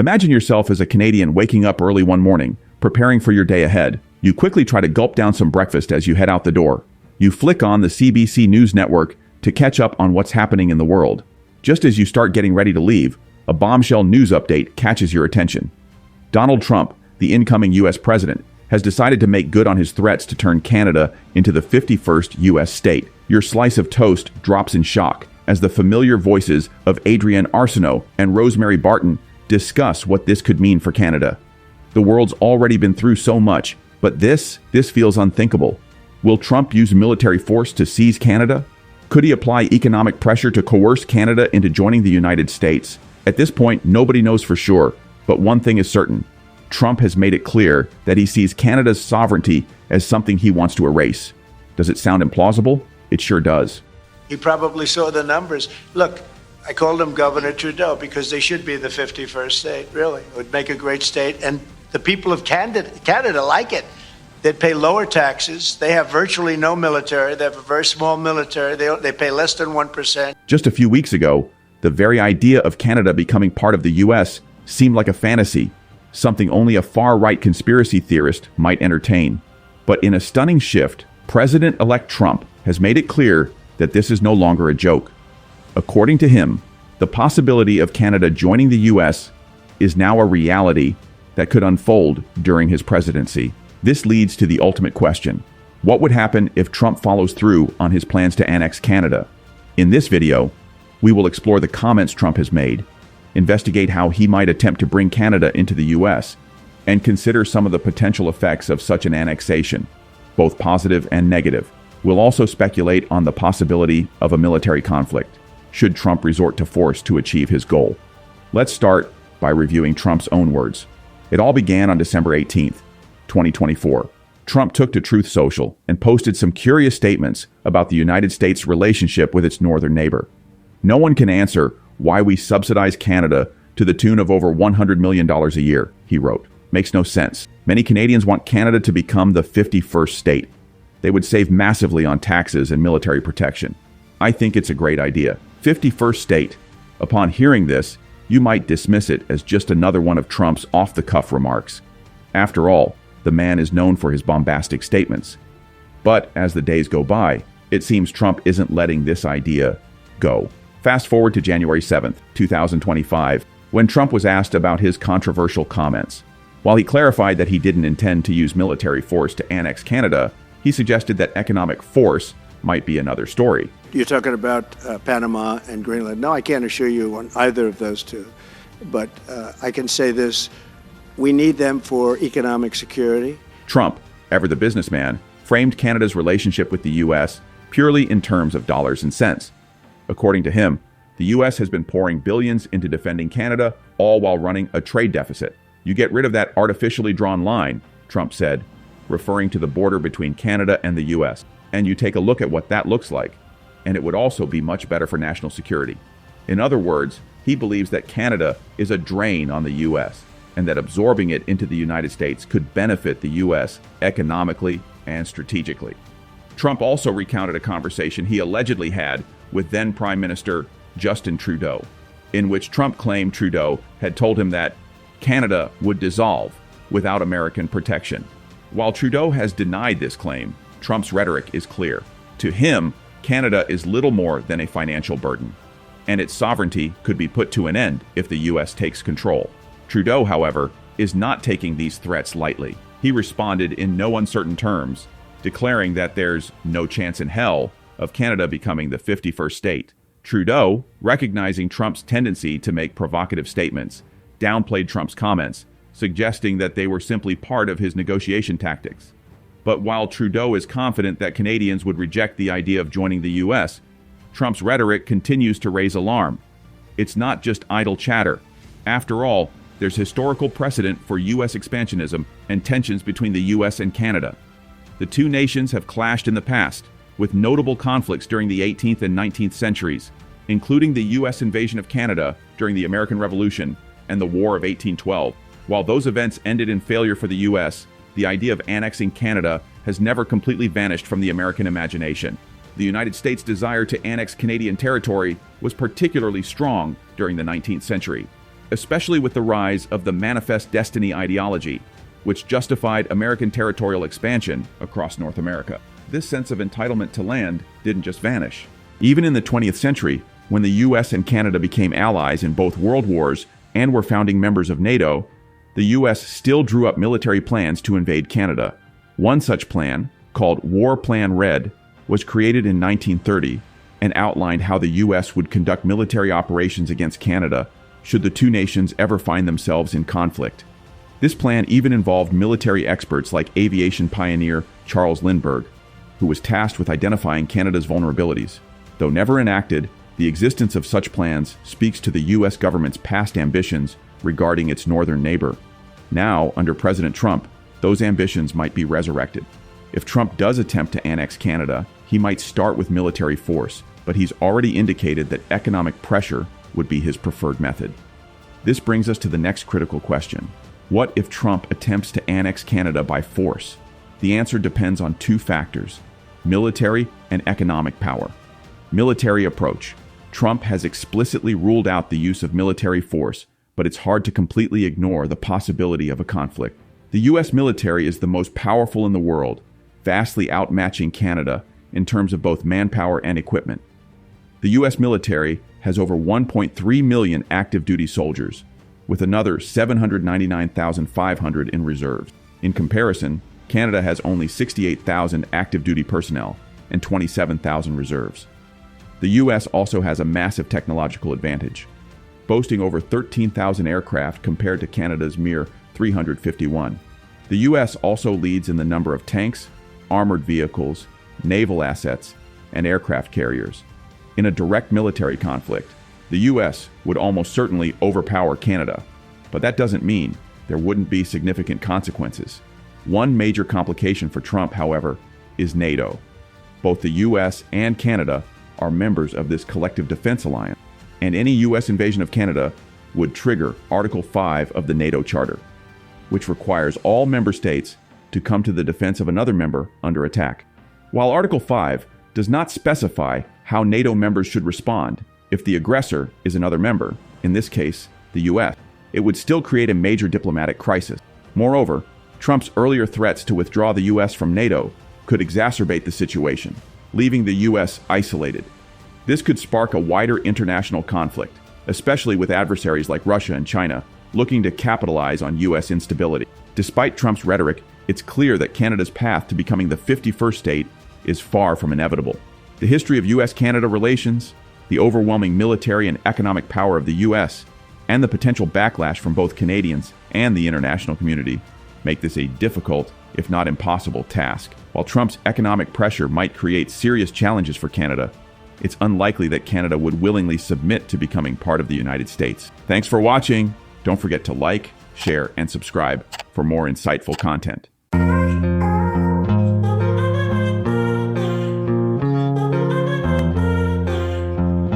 Imagine yourself as a Canadian waking up early one morning, preparing for your day ahead. You quickly try to gulp down some breakfast as you head out the door. You flick on the CBC News Network to catch up on what's happening in the world. Just as you start getting ready to leave, a bombshell news update catches your attention. Donald Trump, the incoming U.S. president, has decided to make good on his threats to turn Canada into the 51st U.S. state. Your slice of toast drops in shock as the familiar voices of Adrienne Arsenault and Rosemary Barton discuss what this could mean for Canada. The world's already been through so much, but this feels unthinkable. Will Trump use military force to seize Canada? Could he apply economic pressure to coerce Canada into joining the United States? At this point, nobody knows for sure, but one thing is certain. Trump has made it clear that he sees Canada's sovereignty as something he wants to erase. Does it sound implausible? It sure does. He probably saw the numbers. Look, I called him Governor Trudeau because they should be the 51st state, really. It would make a great state, and the people of Canada like it. They'd pay lower taxes. They have virtually no military. They have a very small military. They pay less than 1%. Just a few weeks ago, the very idea of Canada becoming part of the U.S. seemed like a fantasy, something only a far-right conspiracy theorist might entertain. But in a stunning shift, President-elect Trump has made it clear that this is no longer a joke. According to him, the possibility of Canada joining the U.S. is now a reality that could unfold during his presidency. This leads to the ultimate question. What would happen if Trump follows through on his plans to annex Canada? In this video, we will explore the comments Trump has made, investigate how he might attempt to bring Canada into the U.S., and consider some of the potential effects of such an annexation, both positive and negative. We'll also speculate on the possibility of a military conflict, should Trump resort to force to achieve his goal. Let's start by reviewing Trump's own words. It all began on December 18th, 2024. Trump took to Truth Social and posted some curious statements about the United States' relationship with its northern neighbor. No one can answer why we subsidize Canada to the tune of over $100 million a year, he wrote. Makes no sense. Many Canadians want Canada to become the 51st state. They would save massively on taxes and military protection. I think it's a great idea. 51st state. Upon hearing this, you might dismiss it as just another one of Trump's off-the-cuff remarks. After all, the man is known for his bombastic statements. But as the days go by, it seems Trump isn't letting this idea go. Fast forward to January 7th, 2025, when Trump was asked about his controversial comments. While he clarified that he didn't intend to use military force to annex Canada, he suggested that economic force might be another story. You're talking about Panama and Greenland. No, I can't assure you on either of those two. But I can say this, we need them for economic security. Trump, ever the businessman, framed Canada's relationship with the U.S. purely in terms of dollars and cents. According to him, the U.S. has been pouring billions into defending Canada, all while running a trade deficit. You get rid of that artificially drawn line, Trump said, referring to the border between Canada and the U.S., and you take a look at what that looks like, and it would also be much better for national security. In other words, he believes that Canada is a drain on the U.S., and that absorbing it into the United States could benefit the U.S. economically and strategically. Trump also recounted a conversation he allegedly had with then Prime Minister Justin Trudeau, in which Trump claimed Trudeau had told him that Canada would dissolve without American protection. While Trudeau has denied this claim, Trump's rhetoric is clear. To him, Canada is little more than a financial burden, and its sovereignty could be put to an end if the U.S. takes control. Trudeau, however, is not taking these threats lightly. He responded in no uncertain terms, declaring that there's no chance in hell of Canada becoming the 51st state. Trudeau, recognizing Trump's tendency to make provocative statements, downplayed Trump's comments, suggesting that they were simply part of his negotiation tactics. But while Trudeau is confident that Canadians would reject the idea of joining the U.S., Trump's rhetoric continues to raise alarm. It's not just idle chatter. After all, there's historical precedent for U.S. expansionism and tensions between the U.S. and Canada. The two nations have clashed in the past, with notable conflicts during the 18th and 19th centuries, including the U.S. invasion of Canada during the American Revolution and the War of 1812. While those events ended in failure for the U.S., the idea of annexing Canada has never completely vanished from the American imagination. The United States' desire to annex Canadian territory was particularly strong during the 19th century. especially with the rise of the Manifest Destiny ideology, which justified American territorial expansion across North America. This sense of entitlement to land didn't just vanish. Even in the 20th century, when the US and Canada became allies in both world wars and were founding members of NATO, the US still drew up military plans to invade Canada. One such plan, called War Plan Red, was created in 1930 and outlined how the US would conduct military operations against Canada should the two nations ever find themselves in conflict. This plan even involved military experts like aviation pioneer Charles Lindbergh, who was tasked with identifying Canada's vulnerabilities. Though never enacted, the existence of such plans speaks to the US government's past ambitions regarding its northern neighbor. Now, under President Trump, those ambitions might be resurrected. If Trump does attempt to annex Canada, he might start with military force, but he's already indicated that economic pressure would be his preferred method. This brings us to the next critical question. What if Trump attempts to annex Canada by force? The answer depends on two factors: military and economic power. Military approach. Trump has explicitly ruled out the use of military force, but it's hard to completely ignore the possibility of a conflict. The US military is the most powerful in the world, vastly outmatching Canada in terms of both manpower and equipment. The US military has over 1.3 million active duty soldiers, with another 799,500 in reserves. In comparison, Canada has only 68,000 active duty personnel and 27,000 reserves. The US also has a massive technological advantage, boasting over 13,000 aircraft compared to Canada's mere 351. The US also leads in the number of tanks, armored vehicles, naval assets, and aircraft carriers. In a direct military conflict, the US would almost certainly overpower Canada, but that doesn't mean there wouldn't be significant consequences. One major complication for Trump, however, is NATO. Both the US and Canada are members of this collective defense alliance, and any US invasion of Canada would trigger Article 5 of the NATO Charter, which requires all member states to come to the defense of another member under attack. While Article 5 does not specify how NATO members should respond if the aggressor is another member, in this case, the US, it would still create a major diplomatic crisis. Moreover, Trump's earlier threats to withdraw the US from NATO could exacerbate the situation, leaving the US isolated. This could spark a wider international conflict, especially with adversaries like Russia and China looking to capitalize on US instability. Despite Trump's rhetoric, it's clear that Canada's path to becoming the 51st state is far from inevitable. The history of US-Canada relations, the overwhelming military and economic power of the US, and the potential backlash from both Canadians and the international community make this a difficult, if not impossible, task. While Trump's economic pressure might create serious challenges for Canada, it's unlikely that Canada would willingly submit to becoming part of the United States. Thanks for watching. Don't forget to like, share, and subscribe for more insightful content.